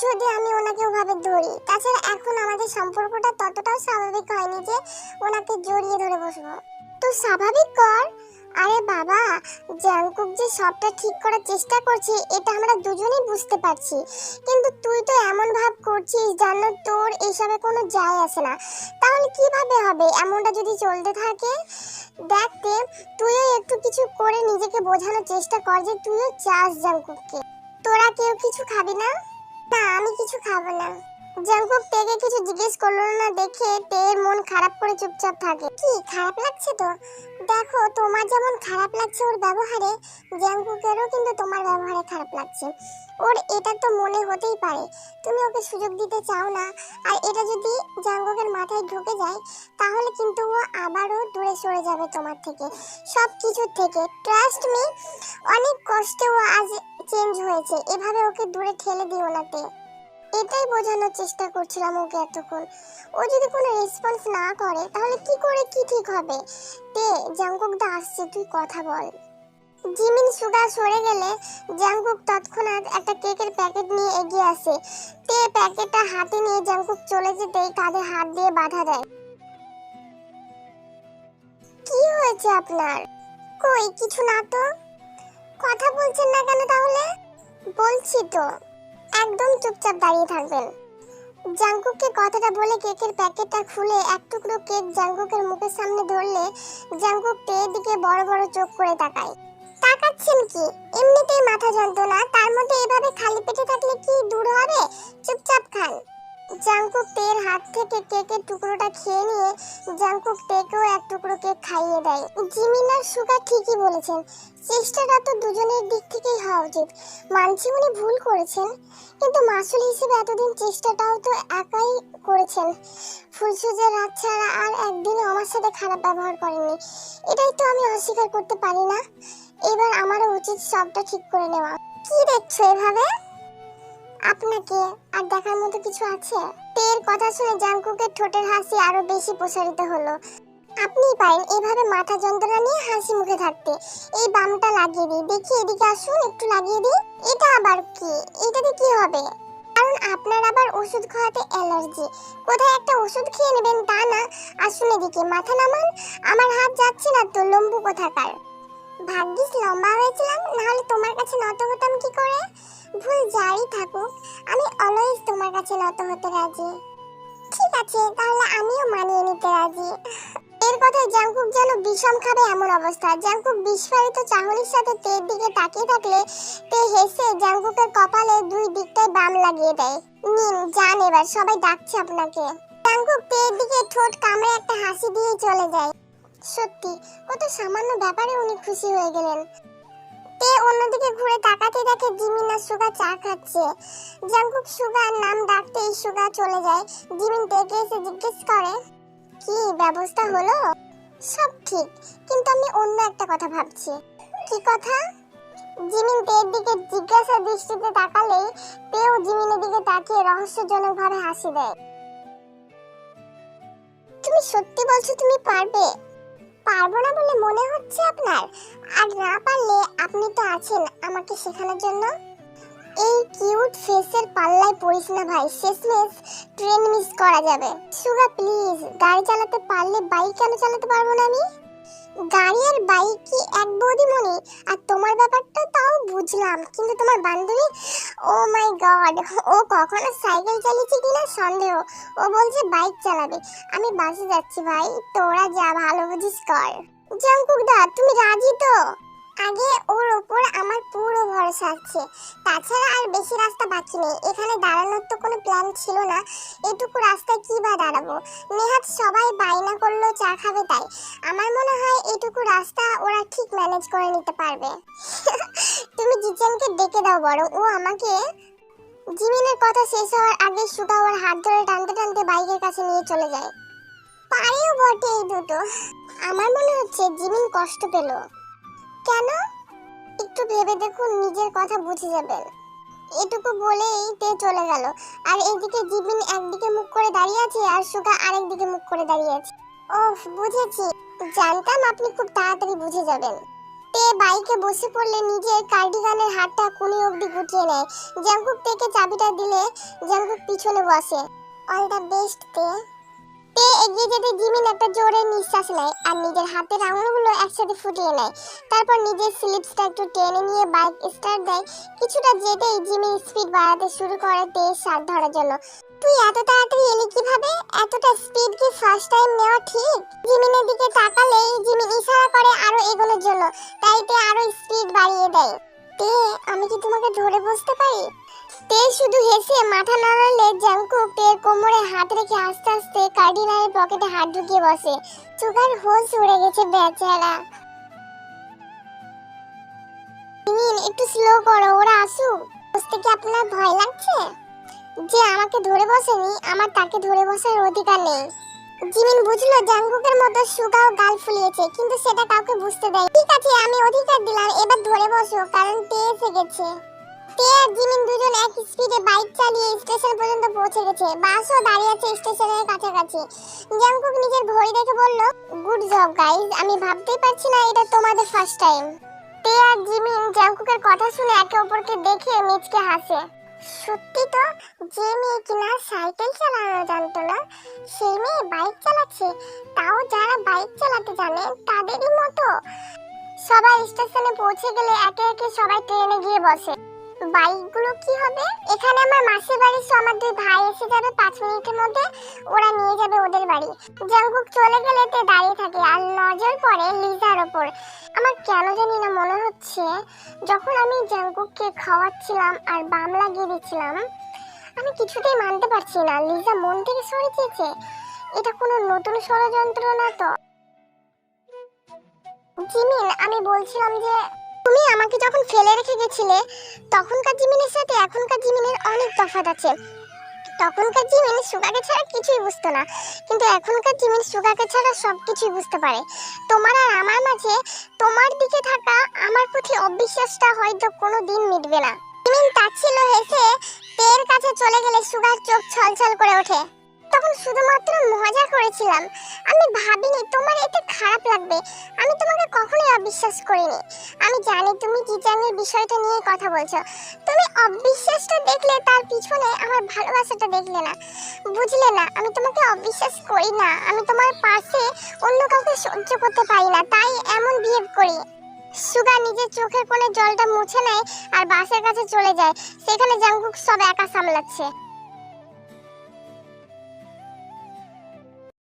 যদি আমি ওনাকে ওভাবে ধরি। তাছাড়া এখন আমাদের সম্পর্কটা ততটাও স্বাভাবিক হয়নি যে ওনাকে জড়িয়ে ধরে বসবো। তো স্বাভাবিক কর। আরে বাবা, জাংকুক যে সবটা ঠিক করার চেষ্টা করছে এটা আমরা দুজনেই বুঝতে পারছি, কিন্তু তুই তো এমন ভাব করছিস যেন তোর এসবে কোনো যায় আসে না। তাহলে কিভাবে হবে এমনটা যদি চলতে থাকে? দেখতে তুইও একটু কিছু করে নিজেকে বোঝানোর চেষ্টা কর যে তুইও চাস জাংকুককে। তোরা কেউ কিছু খাবি না? না, আমি কিছু খাবো না। জাংকুক তেকে কিছু জিজ্ঞেস করলো না দেখে তের মন খারাপ করে চুপচাপ থাকে। কি খারাপ লাগছে তো? দেখো, তোমার যেমন খারাপ লাগছে ওর ব্যবহারে, জাংকুকেরও কিন্তু তোমার ব্যবহারে খারাপ লাগছে। ওর এটা তো মনে হতেই পারে তুমি ওকে সুযোগ দিতে চাও না, আর এটা যদি জাংকুকের মাথায় ঢুকে যায় তাহলে কিন্তু ও আবারও দূরে সরে যাবে তোমার থেকে, সব কিছুর থেকে। ট্রাস্ট মি, অনেক কষ্টে ও আজ চেঞ্জ হয়েছে, এভাবে ওকে দূরে ঠেলে দিও না তে। এটাই বোঝানোর চেষ্টা করছিলাম ওকে এতক্ষণ। ও যদি কোনো রেসপন্স না করে তাহলে কি করে কি ঠিক হবে? তে, জাংকুক দা আসছে, তুই কথা বল। জিমিন সুগা সরে গেলে জাংকুক তৎক্ষণাৎ একটা কেকের প্যাকেট নিয়ে এগিয়ে আসে। তে প্যাকেটটা হাতে নিয়ে জাংকুক চলে যেতেই কাঁধে হাত দিয়ে বাধা দেয়। কি হয়েছে আপনার? কই কিছু না তো। কথা বলছেন না কেন তাহলে? বলছি তো। একদম চুপচাপ দাঁড়িয়ে থাকবেন। জাংকুককে কথাটা বলে কেকের প্যাকেটটা খুলে এক টুকরো কেক জাংকুকের মুখের সামনে ধরলে জাংকুক তের দিকে বড় বড় চোখ করে তাকায়। তাকাচ্ছেন কি? এমনিতেই মাথা যন্ত্রণা, তার মধ্যে এভাবে খালি পেটে থাকলে কি দূর হবে? চুপচাপ খান। জাংকুক তের হাত থেকে কেকের টুকরোটা খেয়ে নিয়ে জাংকুক তেকেও এক টুকরো কেক খাইয়ে দেয়। জিমিন আর সুগা ঠিকই বলেছেন, চেষ্টাটা তো দুজনের দিক থেকেই হওয়া উচিত। মানছি উনি ভুল করেছেন, কিন্তু মাসুল হিসেবে এতদিন চেষ্টাটাও তো একাই করেছেন। ফুলসুজের রাত ছাড়া আর একদিনও আমার সাথে খারাপ ব্যবহার করেননি, এটাই তো আমি অস্বীকার করতে পারি না। এবার আমারও উচিত সবটা ঠিক করে নেওয়া। কি দেখছো এভাবে? আপনাকে আর দেখার মতো কিছু আছে? তের কথা শুনে জাংকুকের ঠোঁটের হাসি আরো বেশি প্রসারিত হলো। আপনিই পারেন এভাবে মাথা যন্ত্রণা নিয়ে হাসি মুখে থাকতে। এই বামটা লাগিয়ে দিই, দেখি এদিকে আসুন, একটু লাগিয়ে দিই। এটা আবার কি? এটাতে কি হবে? কারণ আপনার আবার ওষুধ খাওয়াতে অ্যালার্জি। কোথায় একটা ওষুধ খেয়ে নেবেন তা না, আসুন এদিকে, মাথা নামান। আমার হাত যাচ্ছে না তো, লম্বু কোথাকার। ভাগ্যিস লম্বা হয়েছিলাম, নাহলে তোমার কাছে নত হতাম কি করে? ভুল যাই থাকুক, আমি অলওয়েজ তোমার কাছে নত হতে রাজি। ঠিক আছে, তাহলে আমিও মানিয়ে নিতে রাজি। এর কথায় জাংকুক যেন বিষম খাবে এমন অবস্থা। জাংকুক বিস্ফারিত চাহনির সাথে তের দিকে তাকিয়ে থাকলে তে হেসে জাংকুকের কপালে দুই দিকটায় বাম লাগিয়ে দেয়। নিন যান, এবার সবাই ডাকছে আপনাকে। জাংকুক তের দিকে ঠোঁট কামড়ে একটা হাসি দিয়ে চলে যায়। সত্যি কত সামান্য ব্যাপারে উনি খুশি হয়ে গেলেন। তে অন্যদিকে ঘুরে তাকাতে দেখে জিমিন আর সুগা চা খাচ্ছে। জাংকুক সুগার নাম ডাকতেই সুগা চলে যায়। জিমিন তেকে এসে জিজ্ঞেস করে, কি ব্যবস্থা হলো? সব ঠিক, কিন্তু আমি অন্য একটা কথা ভাবছি। কি কথা? জিমিন তের দিকে জিজ্ঞাসা দৃষ্টিতে তাকালেই তেও জিমিনের দিকে তাকিয়ে রহস্যজনকভাবে হাসি দেয়। তুমি সত্যি বলছো তুমি পারবে? পারবো না বলে মনে হচ্ছে আপনার? আর না পারলে আপনি তো আছেন আমাকে শেখানোর জন্য। এই কিউট ফেসের পাল্লায় পড়িস না ভাই, শেষমেশ ট্রেন মিস করা যাবে। সুগা প্লিজ, গাড়ি চালাতে পারলে বাইক কেন চালাতে পারবো না আমি? গাড়ি আর বাইক কি এক বৌদিমণি? আর তোমার ব্যাপারটা তাও বুঝলাম, কিন্তু তোমার বান্ধবী, ও মাই গড, ও কখনো সাইকেল চালিয়েছে কিনা সন্দেহ। ও বলছে বাইক চালাবে। আমি বাসে যাচ্ছি ভাই, তোরা যা ভালো বুঝিস কর। জাংকুক দা, তুমি রাজি তো? আগে ওর ওপর আমার পুরো ভরসা আছে। তাছাড়া আর বেশি রাস্তা বাকি নেই, এখানে দাঁড়ানোর তো কোনো প্ল্যান ছিল না। এটুকু রাস্তায় কি বা দাঁড়াবো? নেহাত সবাই বায়না করলো চা খাবে, তাই আমার মনে হয় এটুকু রাস্তা ওরা ঠিক ম্যানেজ করে নিতে পারবে। তুমি জিজেনকে ডেকে দাও বরং, ও আমাকে। জিমিনের কথা শেষ হওয়ার আগে সুগা ওর হাত ধরে টানতে টানতে বাইকের কাছে নিয়ে চলে যায়। পারেও বটে এই দুটো। আমার মনে হচ্ছে জিমিন কষ্ট পেল। কেন? একটু ভেবে দেখুন, নিজের কথা বুঝে যাবেন। এটুকু বলেই তে চলে গেল। আর এইদিকে জিমিন একদিকে মুখ করে দাঁড়িয়ে আছে আর সুগা আরেকদিকে মুখ করে দাঁড়িয়ে আছে। ওহ, বুঝেছি, জানতাম আপনি খুব তাড়াতাড়ি বুঝে যাবেন। তে বাইকে বসে পড়লে নিজের কার্ডিগানের হাতটা কোণে অবধি গুটিয়ে নেয়। জাঙ্কুক তেকে চাবিটা দিলে জাঙ্কুক পিছনে বসে। অল দ্য বেস্ট তে। তে এগিয়ে যেতে জিমিন একটা জোরে নিঃশ্বাস নেয় আর নিজের হাতের আঙুলগুলো একসাথে ফুটিয়ে নেয়। তারপর নিজের স্লিপসটা একটু টেনে নিয়ে বাইক স্টার্ট দেয়। কিছুটা যেতেই জিমিন স্পিড বাড়াতে শুরু করে তের শার্ট ধরার জন্য। তুই এত তাড়াতাড়ি এলি কিভাবে? এতটা স্পিড কি ফার্স্ট টাইম নেওয়া ঠিক? জিমিনের দিকে তাকালেই জিমিন ইশারা করে আরো এগোনোর জন্য, তাই তে আরো স্পিড বাড়িয়ে দেয়। তে আমি কি তোমাকে ধরে বসতে পারি? তে শুধু হেসে মাথা নাড়ালে জাঙ্কুক তের কোমরে হাত রেখে আস্তে আস্তে কার্ডিনালের পকেটে হাত ঢুকিয়ে বসে। সুগার হোস উড়ে গেছে বেচারা। জিমিন একটু স্লো করো, ওরা আসুক। বসতে কি আপনার ভয় লাগছে? যে আমাকে ধরে বসেনি আমার তাকে ধরে বসার অধিকার নেই। জিমিন বুঝলো জাঙ্কুকের মতো সুগাও গাল ফুলিয়েছে, কিন্তু সেটা কাউকে বুঝতে দেয়। ঠিক আছে আমি অধিকার দিলাম, এবার ধরে বসো, কারণ তে এসে গেছে। তে আর জিমিন দুজন এক স্পিডে বাইক চালিয়ে স্টেশন পর্যন্ত পৌঁছে গেছে। বাসও দাঁড়িয়ে আছে স্টেশনের কাছাকাছি। জাঙ্কুক নিজের ঘড়ি দেখে বলল, গুড জব গাইজ, আমি ভাবতেই পারছি না এটা তোমাদের ফার্স্ট টাইম। তে আর জিমিন জাঙ্কুকের কথা শুনে একে অপরকে দেখে মুচকে হাসে। সত্যি তো, যে মেয়ে কিনা সাইকেল চালানো জানতো না সেই মেয়ে বাইক চালাচ্ছে, তাও যারা বাইক চালাতে জানে তাদেরই মতো। সবাই স্টেশনে পৌঁছে গেলে একে একে সবাই ট্রেনে গিয়ে বসে। বাইকগুলো কি হবে? এখানে আমার মাসির বাড়ি, আমার দুই ভাই এসে যাবে 5 মিনিটের মধ্যে, ওরা নিয়ে যাবে ওদের বাড়ি। জাঙ্কুক চলে গেলে তে দাঁড়িয়ে থাকে আর নজর পড়ে লিজার ওপর। আমার কেন জানি না মনে হচ্ছে যখন আমি জাঙ্কুককে খাওয়াচ্ছিলাম আর বাম লাগিয়ে দিচ্ছিলাম, আমি কিছুতেই মানতে পারছি না লিজা মন থেকে সরে চেয়েছে। এটা কোনো নতুন ষড়যন্ত্র না তো? জিমিন, আমি বলছিলাম যে তুমি আমাকে যখন ফেলে রেখে গেছিলে তখনকার জিমিনের সাথে এখনকার জিমিনের অনেক তফাৎ আছে। তখনকার জিমিন সুগাকে ছাড়া কিছুই বুঝতো না, কিন্তু এখনকার জিমিন সুগাকে ছাড়া সবকিছুই বুঝতে পারে। তোমার আর আমার মাঝে তোমার দিকে থাকা আমার প্রতি অবিশ্বাসটা হয়তো কোনোদিন মিটবে না। জিমিন তাচ্ছিল্য হেসে তের কাছে চলে গেলে সুগার চোখ ছলছল করে ওঠে। তখন শুধুমাত্র মজা করেছিলাম, আমি ভাবিনি তোমার এতে খারাপ লাগবে। আমি তোমাকে কখনোই অবিশ্বাস করিনি। আমি জানি তুমি কিচানের বিষয়টা নিয়ে কথা বলছো। তুমি অবিশ্বাসটা দেখলে তার পিছনে আমার ভালোবাসাটা দেখলে না, বুঝলে না? আমি তোমাকে অবিশ্বাস করি না, আমি তোমার পাশে অন্য কাউকে সহ্য করতে পারি না, তাই এমন বিহেভ করি। সুগা নিজের চোখের কোণে জলটা মুছে নেয় আর বাসের কাছে চলে যায়। সেখানে জাঙ্কুক সব একা সামলাচ্ছে।